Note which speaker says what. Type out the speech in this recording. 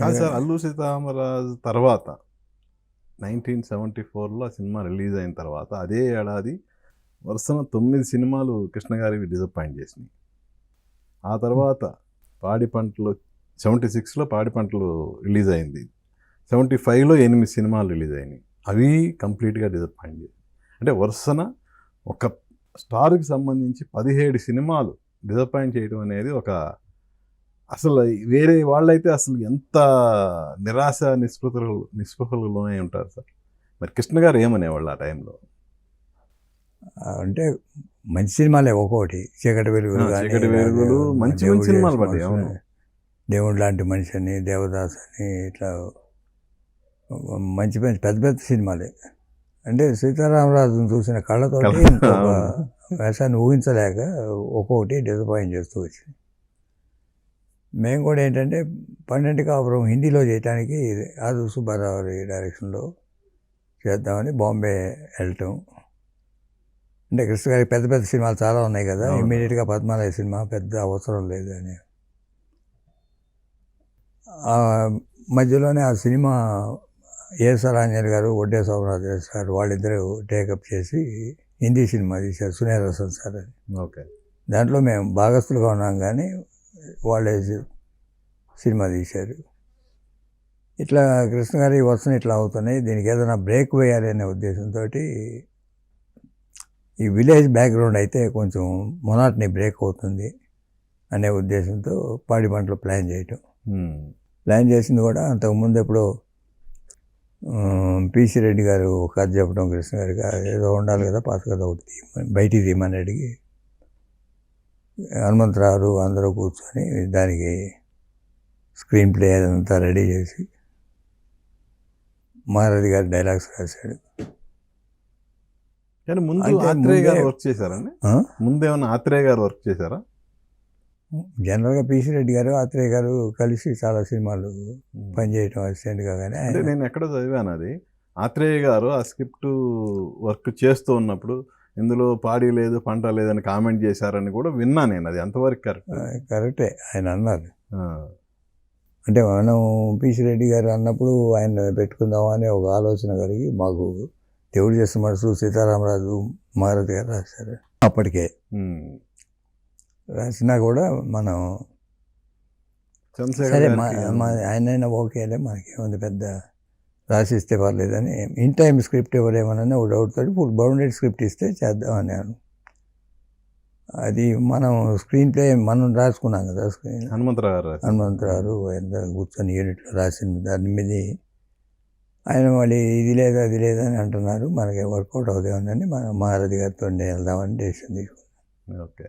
Speaker 1: కాదు సార్, అల్లు సీతారామరాజు తర్వాత 1974లో ఆ సినిమా రిలీజ్ అయిన తర్వాత అదే ఏడాది వరుసన 9 సినిమాలు కృష్ణ గారివి డిసప్పాయింట్ చేసినాయి. ఆ తర్వాత పాడి పంటలు 76లో పాడి పంటలు రిలీజ్ అయింది. 75లో 8 సినిమాలు రిలీజ్ అయినాయి. అవి కంప్లీట్గా డిసప్పాయింట్ చేసి, అంటే వరుసన ఒక స్టార్కి సంబంధించి 17 సినిమాలు డిసప్పాయింట్ చేయడం అనేది ఒక, అసలు వేరే వాళ్ళైతే అసలు ఎంత నిరాశ నిస్పృహలోనే ఉంటారు సార్. మరి కృష్ణ గారు ఏమనేవాళ్ళు ఆ టైంలో?
Speaker 2: అంటే మంచి సినిమాలే ఒక్కొక్కటి. చీకటి వెలుగులు కానీ,
Speaker 1: చీకటి వెలుగులు మంచి మంచి సినిమాలు పడ్డాయి. అవును,
Speaker 2: దేవుడు లాంటి మనిషి అని, దేవదాస్ అని, ఇట్లా మంచి మంచి పెద్ద పెద్ద సినిమాలే. అంటే సీతారామరాజును చూసిన కళ్ళతోటి ఇంకొక వేషాన్ని ఊహించలేక ఒక్కొక్కటి డిసప్పాయింట్ చేస్తూ వచ్చింది. మేము కూడా ఏంటంటే 12 కాపురం హిందీలో చేయడానికి ఆదు సుబ్బారావు డైరెక్షన్లో చేద్దామని బాంబే వెళ్ళటం. అంటే కృష్ణ గారికి పెద్ద పెద్ద సినిమాలు చాలా ఉన్నాయి కదా, ఇమ్మీడియట్గా పద్మాలయ సినిమా పెద్ద అవసరం లేదు అని. మధ్యలోనే ఆ సినిమా ఏఎస్ఆర్ ఆంజనేయులు గారు, ఒడ్డే సోమరాజు సార్ వాళ్ళిద్దరూ టేకప్ చేసి హిందీ సినిమా తీశారు, సునేర్ హసన్ సార్ అని.
Speaker 1: ఓకే.
Speaker 2: దాంట్లో మేము భాగస్తులుగా ఉన్నాం కానీ వాళ్ళే సినిమా తీశారు. ఇట్లా కృష్ణ గారి వర్షం ఇట్లా అవుతున్నాయి, దీనికి ఏదైనా బ్రేక్ వేయాలి అనే ఉద్దేశంతో ఈ విలేజ్ బ్యాక్గ్రౌండ్ అయితే కొంచెం మొనాటనీ బ్రేక్ అవుతుంది అనే ఉద్దేశంతో పాడి పంటలు ప్లాన్ చేయటం. ప్లాన్ చేసింది కూడా అంతకుముందు ఎప్పుడో పిసి రెడ్డి గారు ఒక కథ చెప్పడం కృష్ణ గారికి, ఏదో ఉండాలి కదా పాత కథ ఒకటి బయటికి తీయమని అడిగి హనుమంతరావు అందరూ కూర్చొని దానికి స్క్రీన్ ప్లే అదంతా రెడీ చేసి మారది గారు డైలాగ్స్ రాశాడు.
Speaker 1: కానీ ముందు ఆత్రేయ గారు వర్క్ చేశారండి? ముందేమన్నా ఆత్రేయ గారు వర్క్ చేశారా?
Speaker 2: జనరల్గా పిసి రెడ్డి గారు ఆత్రేయ గారు కలిసి చాలా సినిమాలు పనిచేయటం అసిస్టెంట్గా. కానీ
Speaker 1: అంటే నేను ఎక్కడో చదివాను అది, ఆత్రేయ గారు ఆ స్క్రిప్ట్ వర్క్ చేస్తూ ఉన్నప్పుడు ఇందులో పాడి లేదు పంట లేదని కామెంట్ చేశారని కూడా విన్నా నేను. అది ఎంతవరకు కరెక్ట్?
Speaker 2: కరెక్టే, ఆయన అన్నారు. అంటే మనం పిసి రెడ్డి గారు అన్నప్పుడు ఆయన పెట్టుకుందామని ఒక ఆలోచన కలిగి మాకు దేవుడు చేసిన మనసు సీతారామరాజు మారుతి గారు రాశారు. అప్పటికే రాసినా కూడా మనం సరే ఆయనైనా ఓకేలే, మనకేముంది పెద్ద రాసిస్తే పర్లేదని ఇన్ టైం స్క్రిప్ట్ ఇవ్వలేమని ఒక డౌట్ తోటి ఫుల్ బౌండెడ్ స్క్రిప్ట్ ఇస్తే చేద్దామని. అది మనం స్క్రీన్ ప్లే మనం రాసుకున్నాం కదా, హనుమంతరావు ఎంత కూర్చొని యూనిట్లో రాసింది. దాని మీద ఆయన మళ్ళీ ఇది లేదు అది లేదని అంటున్నారు, మనకి వర్కౌట్ అవుతామని మనం మారది గారితో వెళ్దామని డెసిషన్ తీసుకున్నాం.
Speaker 1: ఓకే.